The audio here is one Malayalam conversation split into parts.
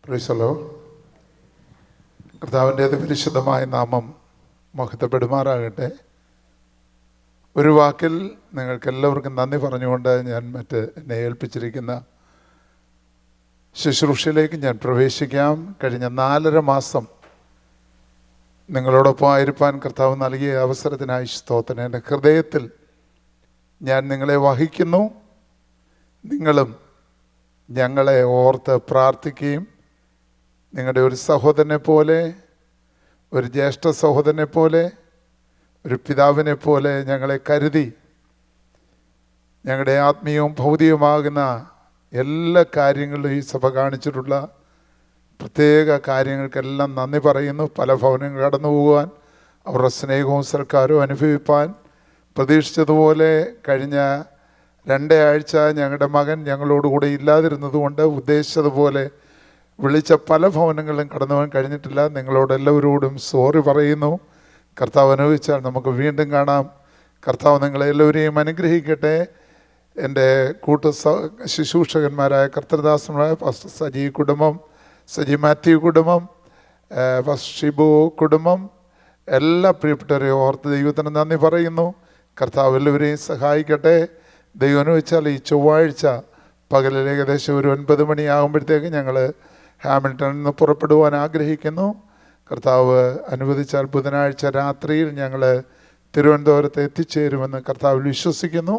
പ്രൈസലോ. കർത്താവിൻ്റെ അതിപരിശുദ്ധമായ നാമം മഹത്വപ്പെടുമാറാകട്ടെ. ഒരു വാക്കിൽ നിങ്ങൾക്ക് എല്ലാവർക്കും നന്ദി പറഞ്ഞുകൊണ്ട് ഞാൻ എന്നെ ഏൽപ്പിച്ചിരിക്കുന്ന ശുശ്രൂഷയിലേക്ക് ഞാൻ പ്രവേശിക്കാം. കഴിഞ്ഞ 4.5 മാസം നിങ്ങളോടൊപ്പം ആയിരിക്കാൻ കർത്താവ് നൽകിയ അവസരത്തിനായി സ്തോത്രം. എൻ്റെ ഹൃദയത്തിൽ ഞാൻ നിങ്ങളെ വഹിക്കുന്നു. നിങ്ങളും ഞങ്ങളെ ഓർത്ത് പ്രാർത്ഥിക്കുകയും നിങ്ങളുടെ ഒരു സഹോദരനെ പോലെ, ഒരു ജ്യേഷ്ഠ സഹോദരനെ പോലെ, ഒരു പിതാവിനെ പോലെ ഞങ്ങളെ കരുതി ഞങ്ങളുടെ ആത്മീയവും ഭൗതികവുമാകുന്ന എല്ലാ കാര്യങ്ങളിലും ഈ സഭ കാണിച്ചിട്ടുള്ള പ്രത്യേക കാര്യങ്ങൾക്കെല്ലാം നന്ദി പറയുന്നു. പല ഭവനങ്ങൾ കടന്നു പോകുവാൻ, അവരുടെ സ്നേഹവും സൽക്കാരവും അനുഭവിപ്പാൻ പ്രതീക്ഷിച്ചതുപോലെ കഴിഞ്ഞ 2 ആഴ്ച ഞങ്ങളുടെ മകൻ ഞങ്ങളോടുകൂടെ ഇല്ലാതിരുന്നതുകൊണ്ട് ഉദ്ദേശിച്ചതുപോലെ വിളിച്ച പല ഭവനങ്ങളിലും കടന്നു പോകാൻ കഴിഞ്ഞിട്ടില്ല. നിങ്ങളോടെല്ലാവരോടും സോറി പറയുന്നു. കർത്താവ് അനുഭവിച്ചാൽ നമുക്ക് വീണ്ടും കാണാം. കർത്താവ് നിങ്ങളെല്ലാവരെയും അനുഗ്രഹിക്കട്ടെ. എൻ്റെ ശുശ്രൂഷകന്മാരായ കർത്തൃദാസന്മാരായ പാസ്റ്റർ സജി കുടുംബം, സജി മാത്യു കുടുംബം, പാസ്റ്റർ ഷിബു കുടുംബം, എല്ലാ പ്രിയപ്പെട്ടവരെ ഓർത്ത് ദൈവത്തിന് നന്ദി പറയുന്നു. കർത്താവ് എല്ലാവരെയും സഹായിക്കട്ടെ. ദൈവം അനുവദിച്ചാൽ ഈ ചൊവ്വാഴ്ച പകലിൽ ഏകദേശം ഒരു 9 മണിയാകുമ്പോഴത്തേക്ക് ഞങ്ങൾ ഹാമിൽട്ടണിൽ നിന്ന് പുറപ്പെടുവാൻ ആഗ്രഹിക്കുന്നു. കർത്താവ് അനുവദിച്ചാൽ ബുധനാഴ്ച രാത്രിയിൽ ഞങ്ങൾ തിരുവനന്തപുരത്ത് എത്തിച്ചേരുമെന്ന് കർത്താവിൽ വിശ്വസിക്കുന്നു.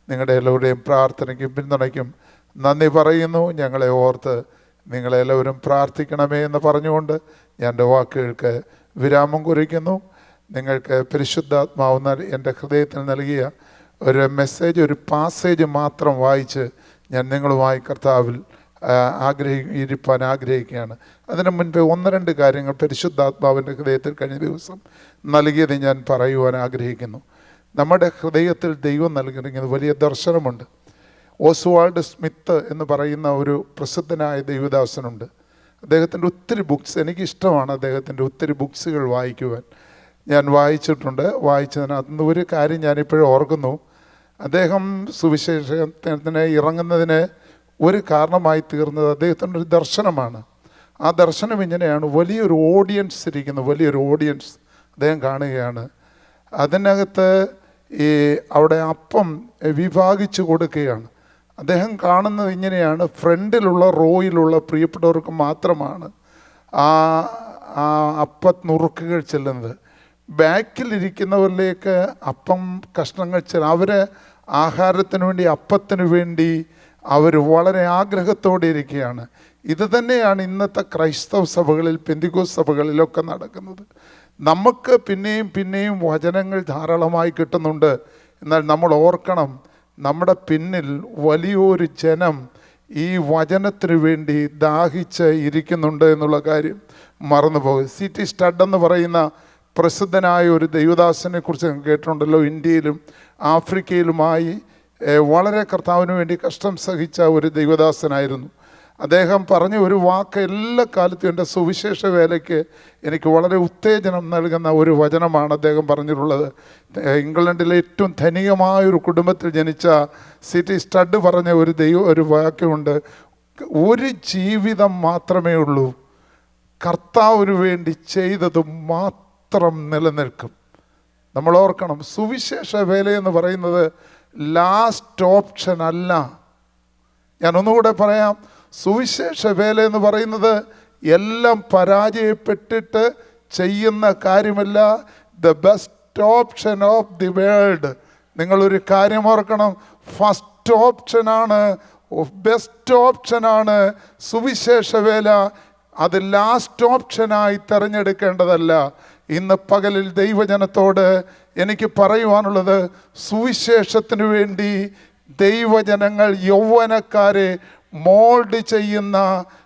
നിങ്ങളുടെ എല്ലാവരുടെയും പ്രാർത്ഥനയ്ക്കും പിന്തുണയ്ക്കും നന്ദി പറയുന്നു. ഞങ്ങളെ ഓർത്ത് നിങ്ങളെല്ലാവരും പ്രാർത്ഥിക്കണമേ എന്ന് പറഞ്ഞുകൊണ്ട് ഞാൻ എൻ്റെ വാക്കുകൾക്ക് വിരാമം കുറിക്കുന്നു. നിങ്ങൾക്ക് പരിശുദ്ധാത്മാവ് എൻ്റെ ഹൃദയത്തിൽ നൽകിയ ഒരു മെസ്സേജ്, ഒരു പാസേജ് മാത്രം വായിച്ച് ഞാൻ നിങ്ങളുമായി കർത്താവിൽ ഇരിപ്പാൻ ആഗ്രഹിക്കുകയാണ്. അതിനു മുൻപ് 1-2 കാര്യങ്ങൾ പരിശുദ്ധാത്മാവിൻ്റെ ഹൃദയത്തിൽ കഴിഞ്ഞ ദിവസം നൽകിയത് ഞാൻ പറയുവാൻ ആഗ്രഹിക്കുന്നു. നമ്മുടെ ഹൃദയത്തിൽ ദൈവം നൽകിയിരിക്കുന്നത് വലിയ ദർശനമുണ്ട്. ഓസ്വാൾഡ് സ്മിത്ത് എന്ന് പറയുന്ന ഒരു പ്രസിദ്ധനായ ദൈവദാസനുണ്ട്. അദ്ദേഹത്തിൻ്റെ ഒത്തിരി ബുക്സ്, എനിക്കിഷ്ടമാണ് അദ്ദേഹത്തിൻ്റെ ഒത്തിരി ബുക്സുകൾ വായിക്കുവാൻ. ഞാൻ വായിച്ചിട്ടുണ്ട്. വായിച്ചതിനകത്ത് ഒരു കാര്യം ഞാനിപ്പോഴും ഓർക്കുന്നു. അദ്ദേഹം സുവിശേഷത്തിന് ഇറങ്ങുന്നതിന് ഒരു കാരണമായി തീർന്നത് അദ്ദേഹത്തിൻ്റെ ഒരു ദർശനമാണ്. ആ ദർശനം ഇങ്ങനെയാണ്: വലിയൊരു ഓഡിയൻസ് വലിയൊരു ഓഡിയൻസ് അദ്ദേഹം കാണുകയാണ്. അതിനകത്ത് അവിടെ അപ്പം വിഭാഗിച്ചു കൊടുക്കുകയാണ്. അദ്ദേഹം കാണുന്നത് ഇങ്ങനെയാണ്: ഫ്രണ്ടിലുള്ള റോയിലുള്ള പ്രിയപ്പെട്ടവർക്ക് മാത്രമാണ് ആ അപ്പനുറുക്കുകൾ ചെല്ലുന്നത്. ബാക്കിലിരിക്കുന്നവരിലേക്ക് അപ്പം കഷ്ണങ്ങൾ അവർ ആഹാരത്തിന് വേണ്ടി, അപ്പത്തിന് വേണ്ടി അവർ വളരെ ആഗ്രഹത്തോടെ ഇരിക്കുകയാണ്. ഇത് തന്നെയാണ് ഇന്നത്തെ ക്രൈസ്തവ സഭകളിൽ, പെന്തിക്കോസ്ത് സഭകളിലൊക്കെ നടക്കുന്നത്. നമുക്ക് പിന്നെയും വചനങ്ങൾ ധാരാളമായി കിട്ടുന്നുണ്ട്. എന്നാൽ നമ്മൾ ഓർക്കണം, നമ്മുടെ പിന്നിൽ വലിയൊരു ജനം ഈ വചനത്തിന് വേണ്ടി ദാഹിച്ച് ഇരിക്കുന്നുണ്ട് എന്നുള്ള കാര്യം മറന്നുപോകും. C.T. സ്റ്റഡ് എന്ന് പറയുന്ന പ്രസിദ്ധനായ ഒരു ദൈവദാസനെ കുറിച്ച് കേട്ടിട്ടുണ്ടല്ലോ. ഇന്ത്യയിലും ആഫ്രിക്കയിലുമായി വളരെ കർത്താവിന് വേണ്ടി കഷ്ടം സഹിച്ച ഒരു ദൈവദാസനായിരുന്നു. അദ്ദേഹം പറഞ്ഞ ഒരു വാക്ക് എല്ലാ കാലത്തും എൻ്റെ സുവിശേഷ വേലയ്ക്ക് എനിക്ക് വളരെ ഉത്തേജനം നൽകുന്ന ഒരു വചനമാണ് അദ്ദേഹം പറഞ്ഞിട്ടുള്ളത്. ഇംഗ്ലണ്ടിലെ ഏറ്റവും ധനികമായൊരു കുടുംബത്തിൽ ജനിച്ച C.T. സ്റ്റഡ് പറഞ്ഞ ഒരു വാക്യമുണ്ട്: ഒരു ജീവിതം മാത്രമേ ഉള്ളൂ, കർത്താവിന് വേണ്ടി ചെയ്തത് മാത്രം നിലനിൽക്കും. നമ്മൾ ഓർക്കണം, സുവിശേഷ വേലയെന്ന് പറയുന്നത് ലാസ്റ്റ് ഓപ്ഷൻ അല്ല. ഞാൻ ഒന്നുകൂടെ പറയാം, സുവിശേഷ വേല എന്ന് പറയുന്നത് എല്ലാം പരാജയപ്പെട്ടിട്ട് ചെയ്യുന്ന കാര്യമല്ല. The best option of the world. നിങ്ങളൊരു കാര്യം ഓർക്കണം, ഫസ്റ്റ് ഓപ്ഷനാണ്, ബെസ്റ്റ് ഓപ്ഷനാണ് സുവിശേഷ വേല. അത് ലാസ്റ്റ് ഓപ്ഷനായി തിരഞ്ഞെടുക്കേണ്ടതല്ല. ഇന്ന് പകലിൽ ദൈവജനത്തോട് എനിക്ക് പറയുവാനുള്ളത്, സുവിശേഷത്തിന് വേണ്ടി ദൈവജനങ്ങൾ, യൗവനക്കാരെ മോൾഡ് ചെയ്യുന്ന,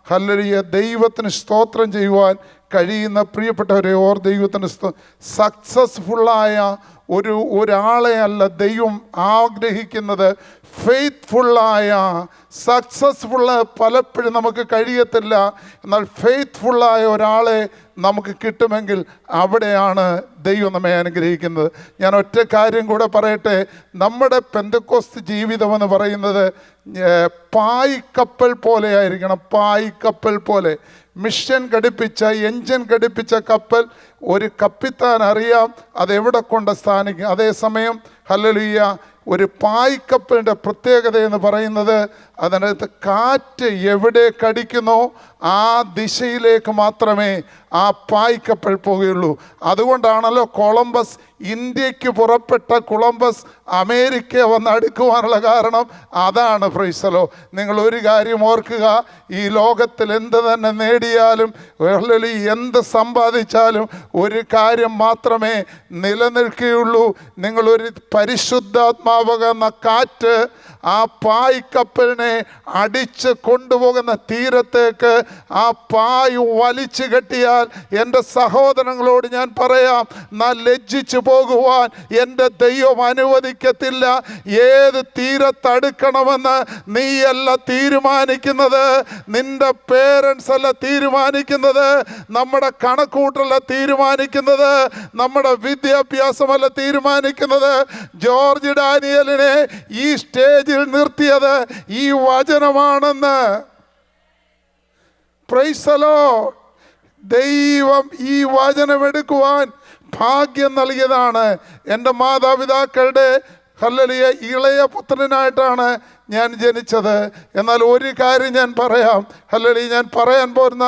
ഹല്ലേലൂയ, ദൈവത്തിന് സ്തോത്രം ചെയ്യുവാൻ കഴിയുന്ന പ്രിയപ്പെട്ടവരെ ദൈവത്തിന് സക്സസ്ഫുള്ളായ ഒരാളെ അല്ല ദൈവം ആഗ്രഹിക്കുന്നത്. ഫെയ്ത്ത്ഫുള്ളായ സക്സസ്ഫുള്ള് പലപ്പോഴും നമുക്ക് കഴിയത്തില്ല. എന്നാൽ ഫെയ്ത്ത്ഫുള്ളായ ഒരാളെ നമുക്ക് കിട്ടുമെങ്കിൽ അവിടെയാണ് ദൈവം നമ്മെ അനുഗ്രഹിക്കുന്നത്. ഞാൻ ഒറ്റ കാര്യം കൂടെ പറയട്ടെ. നമ്മുടെ പെന്തക്കോസ്ത് ജീവിതം എന്ന് പറയുന്നത് പായ്ക്കപ്പൽ പോലെ ആയിരിക്കണം. പായ്ക്കപ്പൽ പോലെ മിഷൻ ഘടിപ്പിച്ച, എൻജിൻ ഘടിപ്പിച്ച കപ്പൽ ഒരു കപ്പിത്താൻ അറിയാം അതെവിടെ കൊണ്ട് സ്ഥാനിക്കും. അതേസമയം ഹല്ലേലൂയ ഒരു പായ്ക്കപ്പലിൻ്റെ പ്രത്യേകത എന്ന് പറയുന്നത് അതിനകത്ത് കാറ്റ് എവിടെ കടിക്കുന്നോ ആ ദിശയിലേക്ക് മാത്രമേ ആ പായ്ക്കപ്പൽ പോകുകയുള്ളൂ. അതുകൊണ്ടാണല്ലോ കൊളംബസ്, ഇന്ത്യക്ക് പുറപ്പെട്ട കൊളംബസ് അമേരിക്ക വന്ന് അടുക്കുവാനുള്ള കാരണം അതാണ്. പ്രൈസലോ, നിങ്ങൾ ഒരു കാര്യം ഓർക്കുക, ഈ ലോകത്തിൽ എന്ത് തന്നെ നേടിയാലും എന്ത് സമ്പാദിച്ചാലും ഒരു കാര്യം മാത്രമേ നിലനിൽക്കുകയുള്ളൂ. നിങ്ങളൊരു പരിശുദ്ധാത്മാവെന്ന കാറ്റ് ആ പായ്ക്കപ്പലിനെ അടിച്ച് കൊണ്ടുപോകുന്ന തീരത്തേക്ക് ആ പായ് വലിച്ചു കെട്ടിയാൽ, എൻ്റെ സഹോദരങ്ങളോട് ഞാൻ പറയാം, ലജ്ജിച്ചു പോകുവാൻ എൻ്റെ ദൈവം അനുവദിക്കത്തില്ല. ഏത് തീരത്തടുക്കണമെന്ന് നീയല്ല തീരുമാനിക്കുന്നത്, നിന്റെ പേരൻസ് അല്ല തീരുമാനിക്കുന്നത്, നമ്മുടെ കണക്കൂട്ടല്ല തീരുമാനിക്കുന്നത്, നമ്മുടെ വിദ്യാഭ്യാസമല്ല തീരുമാനിക്കുന്നത്. ജോർജ് ഡാനിയലിനെ ഈ സ്റ്റേജിൽ നിർത്തിയത് ഈ വചനമാണെന്ന്. Praise the Lord. ദൈവം ഈ വചനം എടുക്കുവാൻ ഭാഗ്യം നൽകിയതാണ്. എൻ്റെ മാതാപിതാക്കളുടെ ഹല്ലേലൂയ ഇളയ പുത്രനായിട്ടാണ് ഞാൻ ജനിച്ചത്. എന്നാൽ ഒരു കാര്യം ഞാൻ പറയാം, ഹല്ലേലൂയ ഞാൻ പറയാൻ പോകുന്ന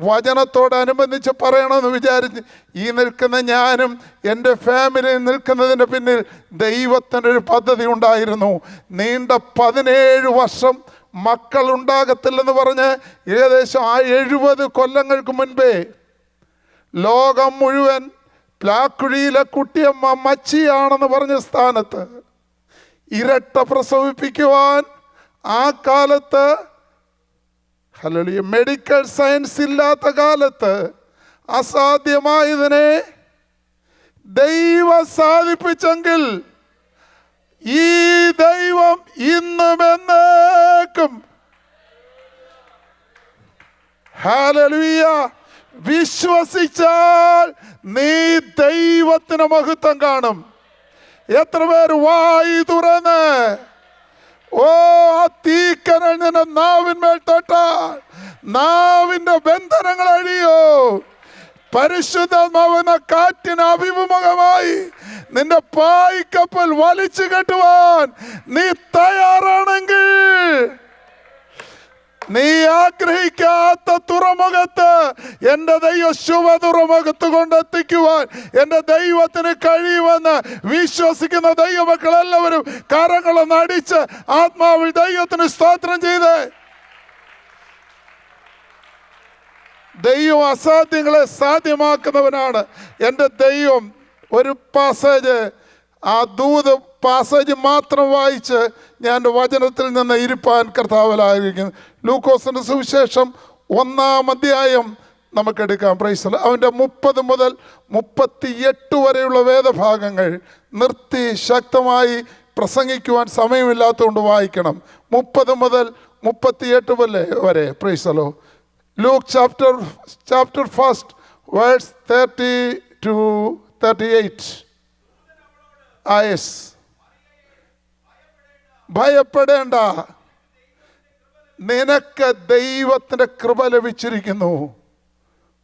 വചനത്തോടനുബന്ധിച്ച് പറയണമെന്ന് വിചാരിച്ച് ഈ നിൽക്കുന്ന ഞാനും എൻ്റെ ഫാമിലിയും നിൽക്കുന്നതിന് പിന്നിൽ ദൈവത്തിൻ്റെ ഒരു പദ്ധതി ഉണ്ടായിരുന്നു. നീണ്ട 17 വർഷം മക്കൾ ഉണ്ടാകത്തില്ലെന്ന് പറഞ്ഞ് ഏകദേശം 70 കൊല്ലങ്ങൾക്ക് മുൻപേ ലോകം മുഴുവൻ പ്ലാക്കുഴിയിലെ കുട്ടിയമ്മ മച്ചിയാണെന്ന് പറഞ്ഞ സ്ഥാനത്ത് ഇരട്ട പ്രസവിപ്പിക്കുവാൻ ആ കാലത്ത് ഹല്ലേലൂയ മെഡിക്കൽ സയൻസ് ഇല്ലാത്ത കാലത്ത് അസാധ്യമായതിനെ ദൈവം സാധിപ്പിച്ചെങ്കിൽ ഈ ദൈവം ഇന്നും എന്നേക്കും ഹല്ലേലൂയ വിശ്വസിച്ചാൽ നീ ദൈവത്തിന് മഹത്വം കാണും. എത്ര പേർ വായി തുറന്ന് ആ തീക്കനൽ നിന്റെ നാവിന്മേൽ തൊട്ടാൽ നാവിന്റെ ബന്ധനങ്ങൾ അഴിയോ. പരിശുദ്ധാത്മാവെന്ന കാറ്റിന് അഭിമുഖമായി നിന്റെ പായ്ക്കപ്പൽ വലിച്ചു കെട്ടുവാൻ നീ തയ്യാറാണെങ്കിൽ, നീ ആഗ്രഹിക്കാത്ത തുറമുഖത്ത് എൻ്റെ ദൈവം ശുഭ തുറമുഖത്ത് കൊണ്ടെത്തിക്കുവാൻ എൻ്റെ ദൈവത്തിന് കഴിയുമെന്ന് വിശ്വസിക്കുന്ന ദൈവമക്കൾ എല്ലാവരും കരങ്ങളൊന്ന് അടിച്ച് ആത്മാവിൽ ദൈവത്തിന് സ്തോത്രം ചെയ്ത്. ദൈവം അസാധ്യങ്ങളെ സാധ്യമാക്കുന്നവനാണ്. എൻ്റെ ദൈവം ഒരു പാസേജ്, ആ ദൂത് പാസേജ് മാത്രം വായിച്ച് ഞാൻ വചനത്തിൽ നിന്ന് ഇരിപ്പാൻ കർത്താവിലായിരിക്കും. ലൂക്കോസിന്റെ സുവിശേഷം 1-ാം അധ്യായം നമുക്കെടുക്കാം. പ്രൈസ്. അവൻ്റെ 30 മുതൽ 38 വരെയുള്ള വേദഭാഗങ്ങൾ നിർത്തി ശക്തമായി പ്രസംഗിക്കുവാൻ സമയമില്ലാത്തതുകൊണ്ട് വായിക്കണം. 30 മുതൽ 38 വരെ. Praise. Luke chapter 1 verse 30 to 38. ആയസ് ഭയപ്പെടേണ്ട, നിനക്ക് ദൈവത്തിൻ്റെ കൃപ ലഭിച്ചിരിക്കുന്നു.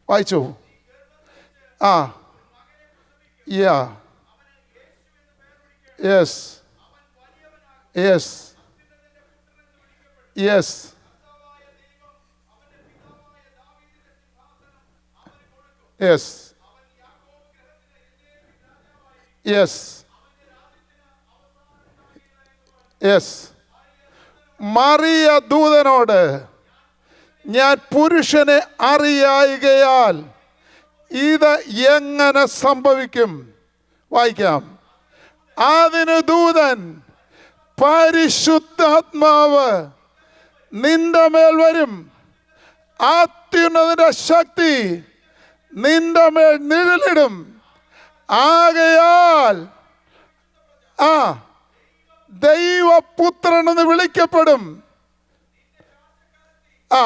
വായിച്ചു. Yes yes yes yes yes yes. Mariya ദൂതനോട്, ഞാൻ പുരുഷനെ അറിയായികയാൽ ഇത് എങ്ങനെ സംഭവിക്കും? വായിക്കാം. അതിന് ദൂതൻ, പരിശുദ്ധാത്മാവ് നിന്റെ മേൽ വരും, അത്യുന്നതന്റെ ശക്തി നിന്റെ മേൽ നിഴലിടും. ആകയാൽ ദൈവപുത്രൻ എന്ന് വിളിക്കപ്പെടും. ആ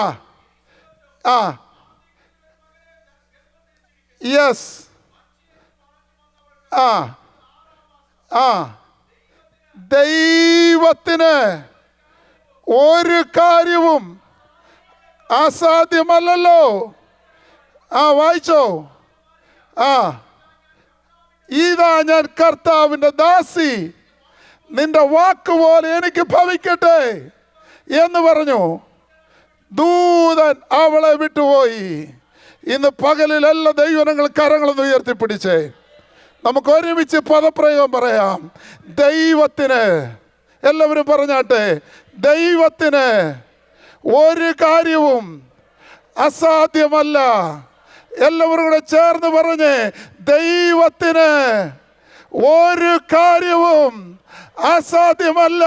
ആ യെസ് ആ ആ ദൈവത്തിന് ഒരു കാര്യവും അസാധ്യമല്ലല്ലോ. വായിച്ചോ. ഇതാ ഞാൻ കർത്താവിൻ്റെ ദാസി, നിന്റെ വാക്കുപോലെ എനിക്ക് ഭവിക്കട്ടെ എന്ന് പറഞ്ഞു. ദൂതൻ അവളെ വിട്ടുപോയി. ഇന്ന് പകലിൽ എല്ലാ ദൈവങ്ങളും കരങ്ങളൊന്ന് ഉയർത്തിപ്പിടിച്ചേ. നമുക്ക് ഒരുമിച്ച് പദപ്രയോഗം പറയാം. ദൈവത്തിന്, എല്ലാവരും പറഞ്ഞാട്ടെ, ദൈവത്തിന് ഒരു കാര്യവും അസാധ്യമല്ല. എല്ലാവരും കൂടെ ചേർന്ന് പറഞ്ഞ്, ദൈവത്തിന് ഒരു കാര്യവും അസാധ്യമല്ല.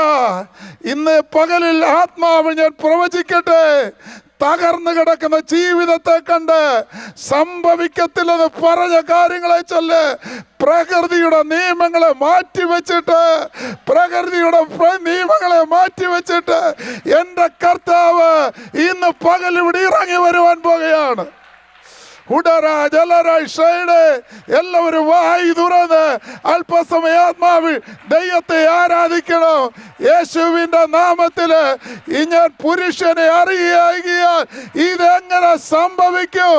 ഇന്ന് പകലിൽ ആത്മാവിൽ ഞാൻ പ്രവചിക്കട്ടെ, തകർന്നു കിടക്കുന്ന ജീവിതത്തെ കണ്ട് സംഭവിക്കത്തില്ലെന്ന് പറഞ്ഞ കാര്യങ്ങളെ ചൊല്ല്. പ്രകൃതിയുടെ നിയമങ്ങളെ മാറ്റിവെച്ചിട്ട്, പ്രകൃതിയുടെ നിയമങ്ങളെ മാറ്റിവെച്ചിട്ട് എൻ്റെ കർത്താവ് ഇന്ന് പകൽ ഇവിടെ ഇറങ്ങി വരുവാൻ പോകുകയാണ്. എല്ലാവരും വായി തുറന്ന് അല്പസമയ ആത്മാവിൽ ദൈവത്തെ ആരാധിക്കണം. യേശുവിന്റെ നാമത്തില് ഞാൻ പുരുഷനെ അറിയാൽ ഇതെങ്ങനെ സംഭവിക്കും?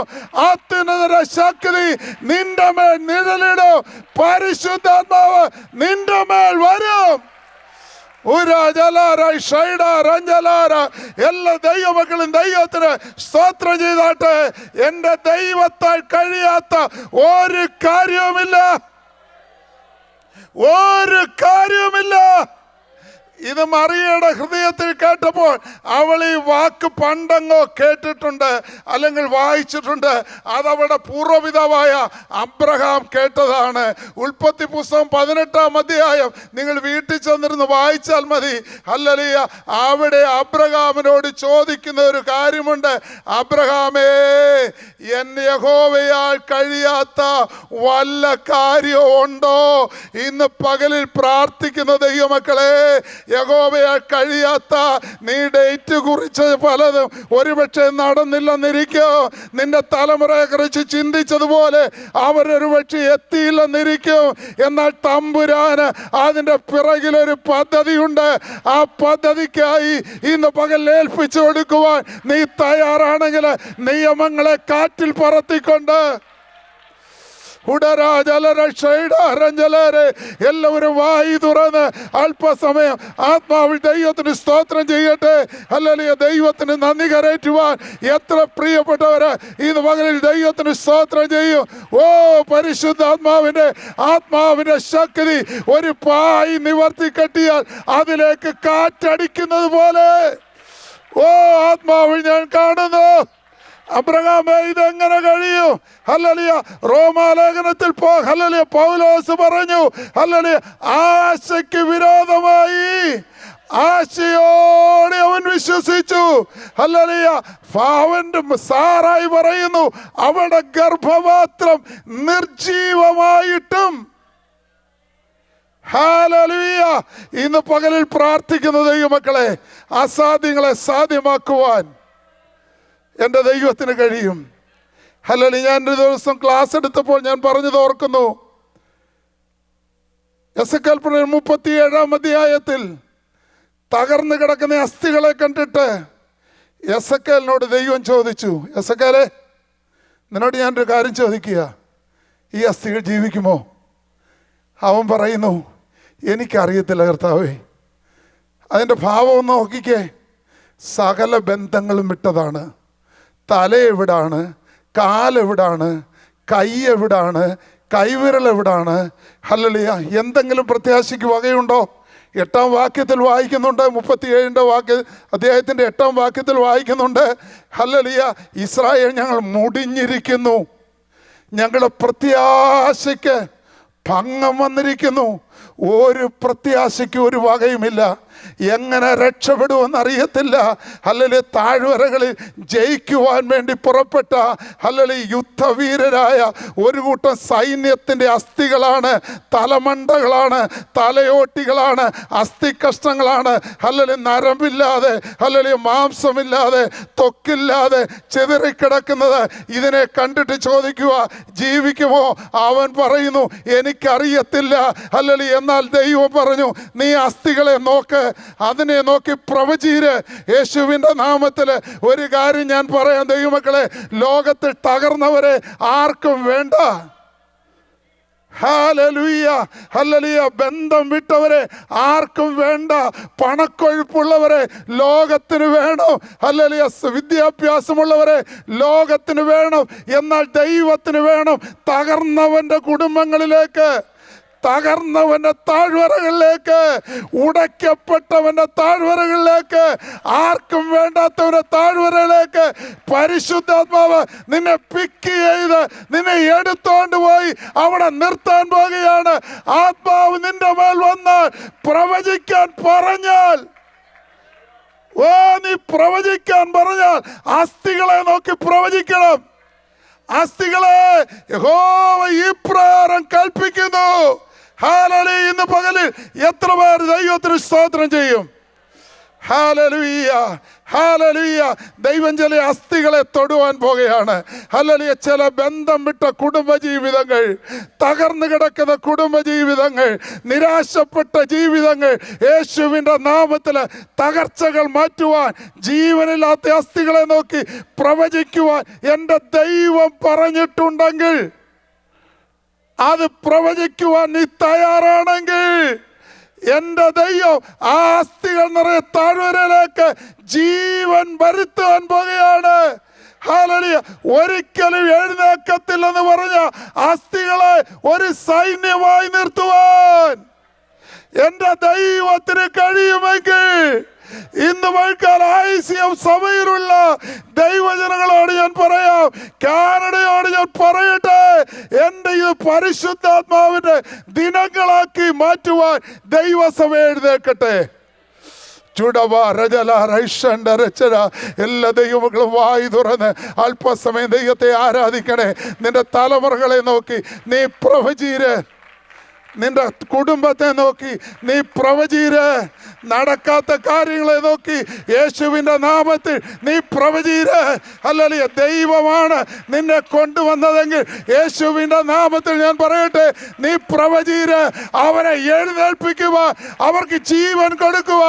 അത്യുന്നത ശക്തി നിന്റെ മേൽ നിഴലിടും. പരിശുദ്ധാത്മാവ് നിന്റെ മേൽ വരും. എല്ലാ ദൈവമക്കളും ദൈവത്തിന് സ്തോത്രം ചെയ്താട്ടെ. എൻ്റെ ദൈവത്താൽ കഴിയാത്ത ഒരു കാര്യവുമില്ല, ഒരു കാര്യവുമില്ല. ഇത് മറിയയുടെ ഹൃദയത്തിൽ കേട്ടപ്പോൾ അവൾ ഈ വാക്ക് പണ്ടങ്ങോ കേട്ടിട്ടുണ്ട്, അല്ലെങ്കിൽ വായിച്ചിട്ടുണ്ട്. അതവളുടെ പൂർവ്വപിതാവായ അബ്രഹാം കേട്ടതാണ്. ഉൽപ്പത്തി പുസ്തകം 18-ാം അധ്യായം നിങ്ങൾ വീട്ടിൽ ചെന്നിരുന്ന് വായിച്ചാൽ മതി. ഹല്ലേലൂയ. അവിടെ അബ്രഹാമിനോട് ചോദിക്കുന്ന ഒരു കാര്യമുണ്ട്. അബ്രഹാമേ, എൻ യഹോവയാൽ കഴിയാത്ത വല്ല കാര്യവും ഉണ്ടോ? ഇന്ന് പകലിൽ പ്രാർത്ഥിക്കുന്ന ദൈവമക്കളെ, യഹോവയാൽ കഴിയാത്ത, നീ ഡേറ്റ് കുറിച്ച് പലതും ഒരുപക്ഷെ നടന്നില്ലെന്നിരിക്കോ. നിന്റെ തലമുറയെ കുറിച്ച് ചിന്തിച്ചതുപോലെ അവരൊരു പക്ഷെ എത്തിയില്ലെന്നിരിക്കും. എന്നാൽ തമ്പുരാന് അതിൻ്റെ പിറകിലൊരു പദ്ധതിയുണ്ട്. ആ പദ്ധതിക്കായി ഇന്ന് പകൽ ഏൽപ്പിച്ചു കൊടുക്കുവാൻ നീ തയ്യാറാണെങ്കിൽ നിയമങ്ങളെ കാറ്റിൽ പറത്തിക്കൊണ്ട് എല്ലാവരും വായി തുറന്ന് അല്പസമയം ആത്മാവിൽ ദൈവത്തിന് സ്തോത്രം ചെയ്യട്ടെ. ഹല്ലേലൂയ. ദൈവത്തിന് നന്ദി കരേറ്റുവാൻ എത്ര പ്രിയപ്പെട്ടവര് ഇന്ന് പകലിൽ ദൈവത്തിന് സ്തോത്രം ചെയ്യും. ഓ ആത്മാവിന്റെ ശക്തി ഒരു പായ് നിവർത്തി കെട്ടിയാൽ അതിലേക്ക് കാറ്റടിക്കുന്നത് പോലെ ഓ ആത്മാവിൽ ഞാൻ കാണുന്നു. അബ്രഹാമേ, ഇതെങ്ങനെ കഴിയും? ഹല്ലേലൂയ. റോമാലേഖനത്തിൽ ഹല്ലേലൂയ പൗലോസ് പറഞ്ഞു, ഹല്ലേലൂയ, ആശയ്ക്ക് വിരോധമായി ആശയോടെ അവൻ വിശ്വസിച്ചു. ഹല്ലേലൂയ. അവന്റെ സാറായി പറയുന്നു, അവളുടെ ഗർഭപാത്രം നിർജീവമായിട്ടും. ഹല്ലേലൂയ. ഇന്ന് പകലിൽ പ്രാർത്ഥിക്കുന്ന ദൈവമക്കളെ, അസാധ്യങ്ങളെ സാധ്യമാക്കുവാൻ എൻ്റെ ദൈവത്തിന് കഴിയും. ഹല്ലേലൂയ. ഞാൻ ഒരു ദിവസം ക്ലാസ് എടുത്തപ്പോൾ ഞാൻ പറഞ്ഞത് ഓർക്കുന്നു. എസെക്കിയേൽ 37-ാം അധ്യായത്തിൽ തകർന്നു കിടക്കുന്ന അസ്ഥികളെ കണ്ടിട്ട് എസെക്കിയേലിനോട് ദൈവം ചോദിച്ചു, എസെക്കിയേലേ, നിന്നോട് ഞാനൊരു കാര്യം ചോദിക്കുക, ഈ അസ്ഥികൾ ജീവിക്കുമോ? അവൻ പറയുന്നു, എനിക്കറിയത്തില്ല കർത്താവേ. അതിൻ്റെ ഭാവം ഒന്ന് നോക്കിക്കേ. സകല ബന്ധങ്ങളും വിട്ടതാണ്. തല എവിടാണ്, കാലെവിടാണ്, കൈ എവിടാണ്, കൈവിരൽ എവിടാണ്? ഹല്ലേലൂയ. എന്തെങ്കിലും പ്രത്യാശയ്ക്ക് വകയുണ്ടോ? 8-ാം വാക്യത്തിൽ വായിക്കുന്നുണ്ട്, 37-ാം അധ്യായത്തിൻ്റെ 8-ാം വാക്യത്തിൽ വായിക്കുന്നുണ്ട്. ഹല്ലേലൂയ. ഇസ്രായേൽ, ഞങ്ങൾ മുടിഞ്ഞിരിക്കുന്നു, ഞങ്ങളുടെ പ്രത്യാശയ്ക്ക് ഭംഗം വന്നിരിക്കുന്നു. ഒരു പ്രത്യാശയ്ക്ക് ഒരു വകയുമില്ല. എങ്ങനെ രക്ഷപ്പെടുമെന്ന് അറിയത്തില്ല. ഹല്ലേലൂയ, താഴ്വരകളിൽ ജയിക്കുവാൻ വേണ്ടി പുറപ്പെട്ട ഹല്ലേലൂയ യുദ്ധവീരരായ ഒരു കൂട്ടം സൈന്യത്തിൻ്റെ അസ്ഥികളാണ്, തലമണ്ടകളാണ്, തലയോട്ടികളാണ്, അസ്ഥികഷ്ണങ്ങളാണ്. Hallelujah, നരമ്പില്ലാതെ, hallelujah, മാംസമില്ലാതെ, ത്വക്കില്ലാതെ ചിതറിക്കിടക്കുന്നത്. ഇതിനെ കണ്ടിട്ട് ചോദിക്കുക, ജീവിക്കുമോ? അവൻ പറയുന്നു, എനിക്കറിയത്തില്ല. ഹല്ലേലൂയ, എന്നാൽ ദൈവം പറഞ്ഞു, നീ അസ്ഥികളെ നോക്ക്, അതിനെ നോക്കി പ്രവചീര്. യേശുവിൻ്റെ നാമത്തിൽ ഒരു കാര്യം ഞാൻ പറയാം ദൈവമക്കളെ, ലോകത്തിൽ തകർന്നവരെ ആർക്കും വേണ്ട. ഹല്ലേലൂയ, ഹല്ലേലൂയ, ബന്ധം വിട്ടവരെ ആർക്കും വേണ്ട. പണക്കൊഴുപ്പുള്ളവരെ ലോകത്തിന് വേണം. ഹല്ലേലൂയ, വിദ്യാഭ്യാസമുള്ളവരെ ലോകത്തിന് വേണം. എന്നാൽ ദൈവത്തിന് വേണം. തകർന്നവൻ്റെ കുടുംബങ്ങളിലേക്ക്, തകർന്നവൻ്റെ താഴ്വരകളിലേക്ക്, ഉടയ്ക്കപ്പെട്ടവൻ്റെ താഴ്വരകളിലേക്ക്, ആർക്കും വേണ്ടാത്തവൻ്റെ താഴ്വരയിലേക്ക് പരിശുദ്ധാത്മാവ് നിന്നെ പിക്ക് ചെയ്ത് നിന്നെ എടുത്തോണ്ട് പോയി അവിടെ നിർത്താൻ പോകുകയാണ്. ആത്മാവ് നിന്റെ മേൽ വന്നാൽ പ്രവചിക്കാൻ പറഞ്ഞാൽ, നീ പ്രവചിക്കാൻ പറഞ്ഞാൽ അസ്ഥികളെ നോക്കി പ്രവചിക്കണം. അസ്ഥികളെ, യഹോവ ഈ പ്രകാരം കൽപ്പിക്കുന്നു. ഹല്ലേലൂയ, ഇന്ന് പകലിൽ എത്ര പേർ ദൈവത്തിന് സ്തോത്രം ചെയ്യും? Hallelujah, hallelujah. ദൈവം ചില അസ്ഥികളെ തൊടുവാൻ പോകുകയാണ്. ഹല്ലേലൂയ, ചില ബന്ധം വിട്ട കുടുംബജീവിതങ്ങൾ, തകർന്നു കിടക്കുന്ന കുടുംബജീവിതങ്ങൾ, നിരാശപ്പെട്ട ജീവിതങ്ങൾ, യേശുവിൻ്റെ നാമത്തിൽ തകർച്ചകൾ മാറ്റുവാൻ, ജീവനില്ലാത്ത അസ്ഥികളെ നോക്കി പ്രവചിക്കുവാൻ എൻ്റെ ദൈവം പറഞ്ഞിട്ടുണ്ടെങ്കിൽ, അത് പ്രവചിക്കുവാൻ നീ തയ്യാറാണെങ്കിൽ, എൻ്റെ ദൈവം ആ അസ്ഥികൾ നിറയെ താഴ്വരയിലേക്ക് ജീവൻ വരുത്താൻ പോകുകയാണ്. ഹല്ലേലൂയ, ഒരിക്കലും എഴുന്നേക്കത്തില്ലെന്ന് പറഞ്ഞ അസ്ഥികളെ ഒരു സൈന്യമായി നിർത്തുവാൻ എൻ്റെ ദൈവത്തിന് കഴിയുമെങ്കിൽ, ഇന്ന് വൈകാല ICF സഭയിലുള്ള ദൈവജനങ്ങളോട് ഞാൻ പറയാം, കാനഡയോട് ഞാൻ പറയട്ടെ, എൻ്റെ ഇത് പരിശുദ്ധാത്മാവിൻ്റെ ദിനങ്ങളാക്കി മാറ്റുവാൻ ദൈവസഭ എഴുന്നേൽക്കട്ടെ. എല്ലാ ദൈവമക്കളും വായി തുറന്ന് അല്പസമയം ദൈവത്തെ ആരാധിക്കണേ. നിന്റെ തലമുറകളെ നോക്കി നീ പ്രവചീര്, നിന്റെ കുടുംബത്തെ നോക്കി നീ പ്രവചീര്, നടക്കാത്ത കാര്യങ്ങളെ നോക്കി യേശുവിൻ്റെ നാമത്തിൽ നീ പ്രവചീര്. ഹല്ലേലൂയ, ദൈവമാണ് നിന്നെ കൊണ്ടുവന്നതെങ്കിൽ യേശുവിൻ്റെ നാമത്തിൽ ഞാൻ പറയട്ടെ, നീ പ്രവചീര്. അവരെ എഴുന്നേൽപ്പിക്കുക, അവർക്ക് ജീവൻ കൊടുക്കുക,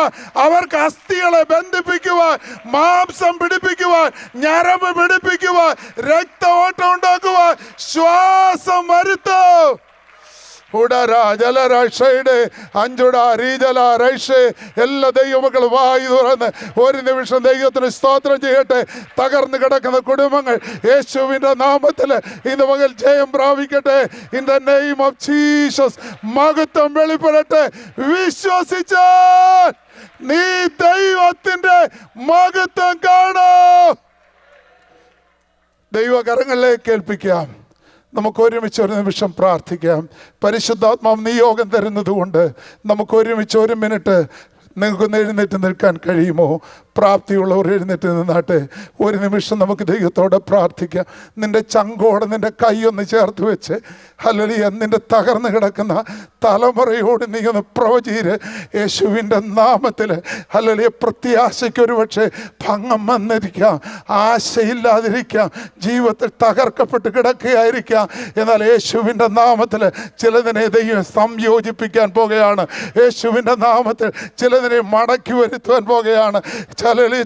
അവർക്ക് അസ്ഥികളെ ബന്ധിപ്പിക്കുവാൻ, മാംസം പിടിപ്പിക്കുവാൻ, ഞരമ്പ് പിടിപ്പിക്കുവാൻ, രക്തഓട്ടം ഉണ്ടാക്കുവാൻ, ശ്വാസം വരുത്തും. എല്ലാ ദൈവമക്കൾ വായി തുറന്ന് ഒരു നിമിഷം ദൈവത്തിന് സ്തോത്രം ചെയ്യട്ടെ. തകർന്നു കിടക്കുന്ന കുടുംബങ്ങൾ യേശുവിൻ്റെ നാമത്തിൽ ഇന്ന് പകൽ ജയം പ്രാപിക്കട്ടെ. In the name of Jesus മഹത്വം വെളിപ്പെടട്ടെ. വിശ്വസിച്ചാൽ നീ ദൈവത്തിൻ്റെ മഹത്വം കാണും. ദൈവകരങ്ങളിലേക്ക് ഏൽപ്പിക്കാം. നമുക്ക് ഒരുമിച്ച് ഒരു നിമിഷം പ്രാർത്ഥിക്കാം. പരിശുദ്ധാത്മാവ് നിയോഗം തരുന്നത് കൊണ്ട് നമുക്ക് ഒരുമിച്ച് ഒരു മിനിറ്റ് നിങ്ങൾക്കൊന്ന് എഴുന്നേറ്റ് നിൽക്കാൻ കഴിയുമോ? പ്രാപ്തിയുള്ളവർ എഴുന്നേറ്റ് നിന്നാട്ടെ. ഒരു നിമിഷം നമുക്ക് ദൈവത്തോടെ പ്രാർത്ഥിക്കാം. നിൻ്റെ ചങ്കോടെ നിൻ്റെ കൈയൊന്ന് ചേർത്ത് വെച്ച്, ഹല്ലേലൂയ, നിൻ്റെ തകർന്നു കിടക്കുന്ന തലമുറയോട് നീ ഒന്ന് പ്രവചീര്. യേശുവിൻ്റെ നാമത്തിൽ ഹല്ലേലൂയ. പ്രത്യാശയ്ക്കൊരു പക്ഷേ ഭംഗം വന്നിരിക്കാം, ആശയില്ലാതിരിക്കാം, ജീവിതത്തിൽ തകർക്കപ്പെട്ട് കിടക്കുകയായിരിക്കാം. എന്നാൽ യേശുവിൻ്റെ നാമത്തിൽ ചിലതിനെ ദൈവം സംയോജിപ്പിക്കാൻ പോകുകയാണ്. യേശുവിൻ്റെ നാമത്തിൽ ചിലതിനെ മടക്കി വരുത്തുവാൻ പോകുകയാണ്.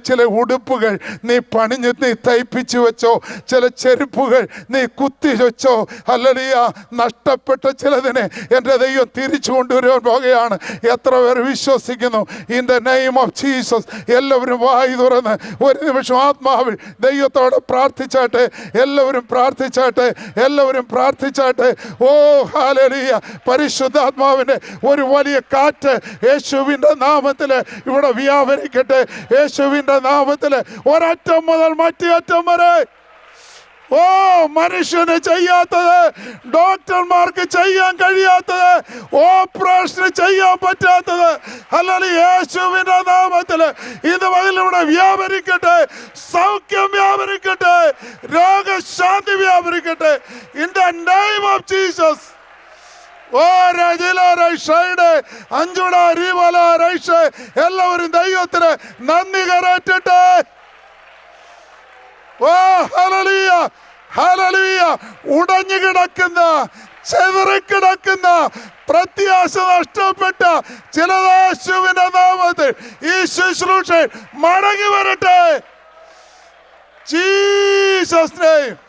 ചില ഉടുപ്പുകൾ നീ പണിഞ്ഞ് നീ തയ്പ്പിച്ചു വെച്ചോ, ചില ചെരുപ്പുകൾ നീ കുത്തി വെച്ചോ. ഹല്ലേലൂയ, നഷ്ടപ്പെട്ട ചിലതിനെ എൻ്റെ ദൈവം തിരിച്ചു കൊണ്ടുവരാൻ പോകുകയാണ്. എത്ര പേർ വിശ്വസിക്കുന്നു? In the name of Jesus എല്ലാവരും വായി തുറന്ന് ഒരു നിമിഷം ആത്മാവിൽ ദൈവത്തോട് പ്രാർത്ഥിച്ചാട്ടെ. എല്ലാവരും പ്രാർത്ഥിച്ചാട്ടെ, എല്ലാവരും പ്രാർത്ഥിച്ചാട്ടെ. ഓ ഹല്ലേലൂയ, പരിശുദ്ധാത്മാവിൻ്റെ ഒരു വലിയ കാറ്റ് യേശുവിൻ്റെ നാമത്തിൽ ഇവിടെ വ്യാപരിക്കട്ടെ. യേശുവിൻ്റെ നാമത്തിൽ ഒരറ്റം മുതൽ മറ്റേ അറ്റം വരെ ഓ, മനുഷ്യന് ചെയ്യാത്തത്, ഡോക്ടർമാർക്ക് ചെയ്യാൻ കഴിയാത്തത്, ഓപ്പറേഷൻ ചെയ്യാൻ പറ്റാത്തത്, അല്ലെങ്കിൽ യേശുവിന്റെ നാമത്തില് ഇത് അതിലൂടെ വ്യാപരിക്കട്ടെ. സൗഖ്യം വ്യാപരിക്കട്ടെ, രോഗശാന്തി വ്യാപരിക്കട്ടെ. In the name of Jesus. എല്ലാവരും ദൈവത്തിന് നന്ദി കരയറ്റട്ടെ. ഓ, ഹല്ലേലൂയ, ഹല്ലേലൂയ. ഉടഞ്ഞു കിടക്കുന്ന, ചെതറിക്കിടക്കുന്ന, പ്രത്യാശ നഷ്ടപ്പെട്ട ചില യേശുവിന്റെ നാമത്തിൽ ഈ ശുശ്രൂഷ മടങ്ങി വരട്ടെ. Jesus name.